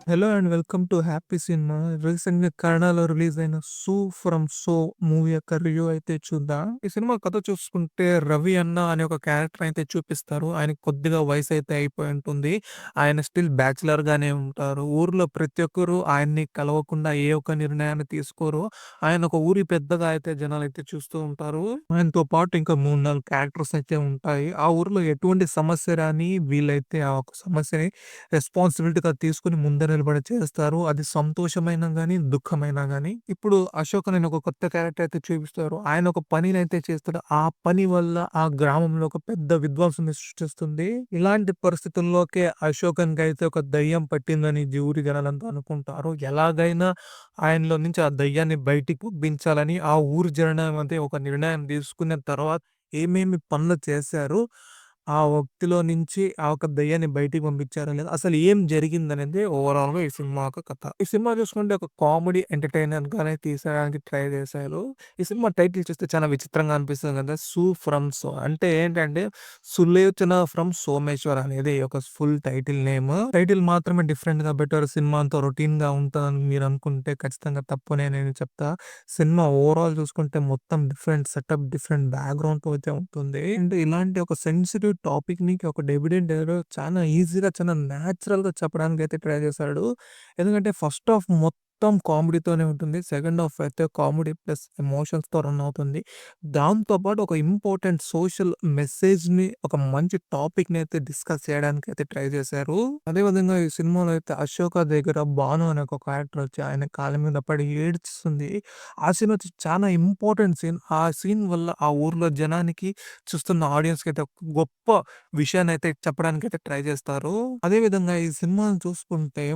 Hello and welcome to happy cinema. రీసెంట్‌గా కన్నడలో release అయిన 'సూ ఫ్రమ్ సో' మూవీ యొక్క రివ్యూ అయితే చూద్దాం. ఈ సినిమా కథ చూసుకుంటే రవి అన్న అనే ఒక క్యారెక్టర్ అయితే చూపిస్తారు. ఆయనకి కొద్దిగా వయసైతే అయిపోయి ఉంటుంది. ఆయన స్టిల్ బ్యాచిలర్‌గానే ఉంటారు. ఊర్లో ప్రతి ఒక్కరు ఆయన్ని కలవకుండా ఏ ఒక్క నిర్ణయాన్ని తీసుకోరు. ఆయన ఒక ఊరి పెద్దగా అయితే జనాలైతే చూస్తూ ఉంటారు. ఆయనతో పాటు ఇంకా 3, 4 క్యారెక్టర్స్ అయితే ఉంటాయి. ఆ ఊర్లో ఎటువంటి సమస్య రాని వీళ్ళైతే ఆ ఒక సమస్యని రెస్పాన్సిబిలిటీగా తీసుకొని ముందే నిలబడి చేస్తారు. అది సంతోషమైనా గాని, దుఃఖమైనా గాని. ఇప్పుడు అశోక్ అనే ఒక కొత్త క్యారెక్టర్ అయితే చూపిస్తారు. ఆయన ఒక పనినైతే చేస్తాడు. ఆ పని వల్ల ఆ గ్రామంలో ఒక పెద్ద విధ్వంసాన్ని సృష్టిస్తుంది. ఇలాంటి పరిస్థితుల్లోకే అశోకన్‌కైతే ఒక దయ్యం పట్టిందని ఊరి జనాలంతా అనుకుంటారు. ఎలాగైనా ఆయనలో నుంచి ఆ దయ్యాన్ని బయటికి పంపించాలని ఆ ఊరి జనం అయితే ఒక నిర్ణయం తీసుకున్న తర్వాత ఏమేమి పనులు చేశారో ఆ వ్యక్తిలో నుంచి ఆ ఒక దెయ్యాన్ని బయటికి పంపించారా లేదా? అసలు ఏం జరిగిందనేది ఓవరాల్‌గా ఈ సినిమా యొక్క కథ. ఈ సినిమా చూసుకుంటే ఒక కామెడీ ఎంటర్‌టైనర్‌గానే తీసేయడానికి ట్రై చేశారు. ఈ సినిమా టైటిల్ చూస్తే చాలా విచిత్రంగా అనిపిస్తుంది కదా! 'సూ ఫ్రమ్ సో' అంటే ఏంటంటే 'సులోచన ఫ్రమ్ సోమేశ్వర్' అనేది ఒక ఫుల్ టైటిల్ నేమ్. టైటిల్ మాత్రమే డిఫరెంట్‌గా పెట్టారు. సినిమా అంతా రొటీన్‌గా ఉంటదని మీరు అనుకుంటే ఖచ్చితంగా తప్పనే నేను చెప్తా. సినిమా ఓవరాల్ చూసుకుంటే మొత్తం డిఫరెంట్ సెటప్, డిఫరెంట్ బ్యాక్‌గ్రౌండ్‌తో అయితే ఉంటుంది. అండ్ ఇలాంటి ఒక సెన్సిటివ్ టాపిక్‌ని ఒక డెబ్యూటెంట్ హీరో చాలా ఈజీగా, చాలా నేచురల్‌గా చెప్పడానికైతే ట్రై చేశాడు. ఎందుకంటే ఫస్ట్ హాఫ్ మొత్తం కామెడీతోనే ఉంటుంది. సెకండ్ హాఫ్ అయితే కామెడీ ప్లస్ ఎమోషన్స్‌తో రన్ అవుతుంది. దాంతో పాటు ఒక ఇంపార్టెంట్ సోషల్ మెసేజ్‌ని, ఒక మంచి టాపిక్‌ని అయితే డిస్కస్ చేయడానికైతే ట్రై చేశారు. అదే విధంగా ఈ సినిమాలో అయితే అశోక దగ్గర భాను అనే ఒక క్యారెక్టర్ వచ్చి ఆయన కాళ్ళ మీద పడి ఏడ్చిస్తుంది. ఆ సీన్ వచ్చి చాలా ఇంపార్టెంట్ సీన్. ఆ సీన్ వల్ల ఆ ఊర్లో జనానికి, చూస్తున్న ఆడియన్స్‌కైతే ఒక గొప్ప విషయాన్నయితే చెప్పడానికైతే ట్రై చేస్తారు. అదే విధంగా ఈ సినిమాని చూసుకుంటే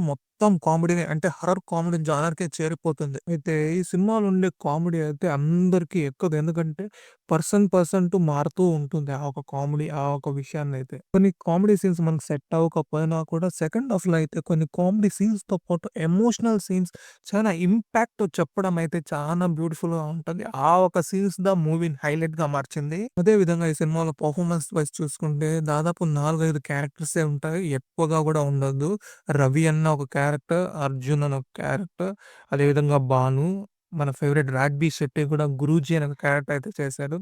మొత్తం కామెడీనే, అంటే హారర్ కామెడీ జానర్‌కే చేరిపోతుంది. అయితే ఈ సినిమాలో ఉండే కామెడీ అయితే అందరికి ఎక్కదు. ఎందుకంటే పర్సన్ టు మారుతూ ఉంటుంది. ఆ ఒక కామెడీ, ఆ ఒక విషయాన్నయితే. కొన్ని కామెడీ సీన్స్ మనకు సెట్ అవ్వకపోయినా కూడా సెకండ్ హాఫ్‌లో అయితే కొన్ని కామెడీ సీన్స్‌తో పాటు ఎమోషనల్ సీన్స్ చాలా ఇంపాక్ట్ చెప్పడం అయితే చాలా బ్యూటిఫుల్‌గా ఉంటది. ఆ ఒక సీన్స్ ద మూవీని హైలైట్‌గా మార్చింది. అదే విధంగా ఈ సినిమాలో పర్ఫార్మెన్స్ వైస్ చూసుకుంటే దాదాపు 4, 5 క్యారెక్టర్సే ఉంటాయి. ఎక్కువగా కూడా ఉండదు. రవి అన్న ఒక క్యారెక్టర్, అర్జున్ అని ఒక క్యారెక్టర్, అదేవిధంగా భాను, మన ఫేవరెట్ 'రాఘ్బీ శెట్టి' కూడా 'గురూజీ' అనే ఒక క్యారెక్టర్ అయితే చేశారు.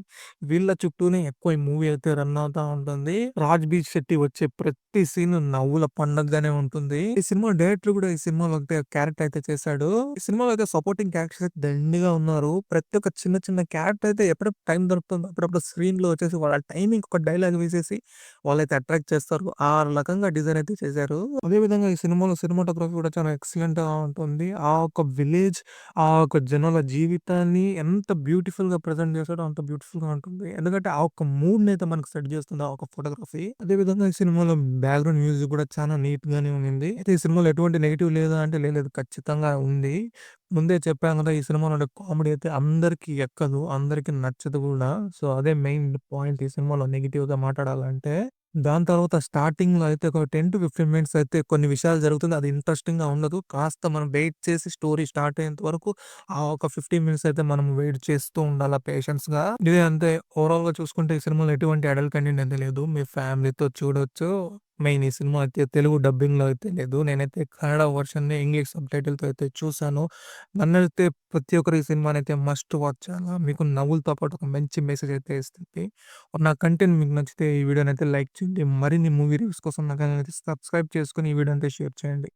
వీళ్ళ చుట్టూనే ఎక్కువ ఈ మూవీ అయితే రన్ అవుతా ఉంటుంది. 'రాఘ్బీ శెట్టి' వచ్చే ప్రతి సీన్ నవ్వుల పండగగానే ఉంటుంది. ఈ సినిమా డైరెక్టర్ కూడా ఈ సినిమాలో ఒకటే క్యారెక్టర్ అయితే చేశాడు. ఈ సినిమాలో అయితే సపోర్టింగ్ క్యారెక్టర్స్ అయితే దండిగా ఉన్నారు. ప్రతి ఒక్క చిన్న చిన్న క్యారెక్టర్ అయితే ఎప్పుడెప్పుడు టైం దొరుకుతుందో అప్పుడప్పుడు స్క్రీన్‌లో వచ్చేసి వాళ్ళ టైమింగ్ ఒక డైలాగ్ వేసేసి వాళ్ళైతే అట్రాక్ట్ చేస్తారు. ఆ రకంగా డిజైన్ అయితే చేశారు. అదే విధంగా ఈ సినిమాలో సినిమాటోగ్రఫీ కూడా చాలా ఎక్సలెంట్‌గా ఉంటుంది. ఆ ఒక విలేజ్, ఆ ఒక జనాల జీవితాన్ని ఎంత బ్యూటిఫుల్‌గా ప్రెజెంట్ చేశాడో అంత బ్యూటిఫుల్‌గా ఉంటుంది. ఎందుకంటే ఆ ఒక్క మూడ్‌నయితే మనకు సెట్ చేస్తుంది ఆ ఒక ఫోటోగ్రఫీ. అదే విధంగా ఈ సినిమాలో బ్యాక్‌గ్రౌండ్ మ్యూజిక్ కూడా చాలా నీట్‌గానే ఉండింది. అయితే ఈ సినిమాలో ఎటువంటి నెగెటివ్ లేదా అంటే లేదు, ఖచ్చితంగా ఉంది. ముందే చెప్పాను కదా! ఈ సినిమాలో ఉండే కామెడీ అయితే అందరికి ఎక్కదు. అందరికి నచ్చదు కూడా. సో, అదే మెయిన్ పాయింట్ ఈ సినిమాలో నెగెటివ్‌గా మాట్లాడాలంటే. దాని తర్వాత స్టార్టింగ్‌లో అయితే ఒక 10-15 మినిట్స్ అయితే కొన్ని విషయాలు జరుగుతుంది. అది ఇంట్రెస్టింగ్‌గా ఉండదు. కాస్త మనం వెయిట్ చేసి స్టోరీ స్టార్ట్ అయ్యేంత వరకు ఆ ఒక 15 మినిట్స్ అయితే మనం వెయిట్ చేస్తూ ఉండాలా పేషెన్స్‌గా. ఇదే అంతే, ఓవరాల్‌గా చూసుకుంటే ఈ సినిమాలో ఎటువంటి అడల్ట్ కంటెంట్ అయితే లేదు. మీ ఫ్యామిలీతో చూడొచ్చు. మెయిన్ ఈ సినిమా అయితే తెలుగు డబ్బింగ్‌లో అయితే లేదు. నేనైతే కన్నడ వర్షన్‌ని ఇంగ్లీష్ సబ్‌టైటిల్‌తో అయితే చూసాను. నన్నైతే ప్రతి ఒక్కరు ఈ సినిమానైతే మస్ట్ వాచ్ చేయాలా. మీకు నవ్వులతో పాటు ఒక మంచి మెసేజ్ అయితే ఇస్తుంది. నా కంటెంట్ మీకు నచ్చితే ఈ వీడియోనైతే లైక్ చేయండి. మరిన్ని మూవీ రివ్యూస్ కోసం నా ఛానెల్ అయితే సబ్స్క్రైబ్ చేసుకొని ఈ వీడియోని అయితే షేర్ చేయండి.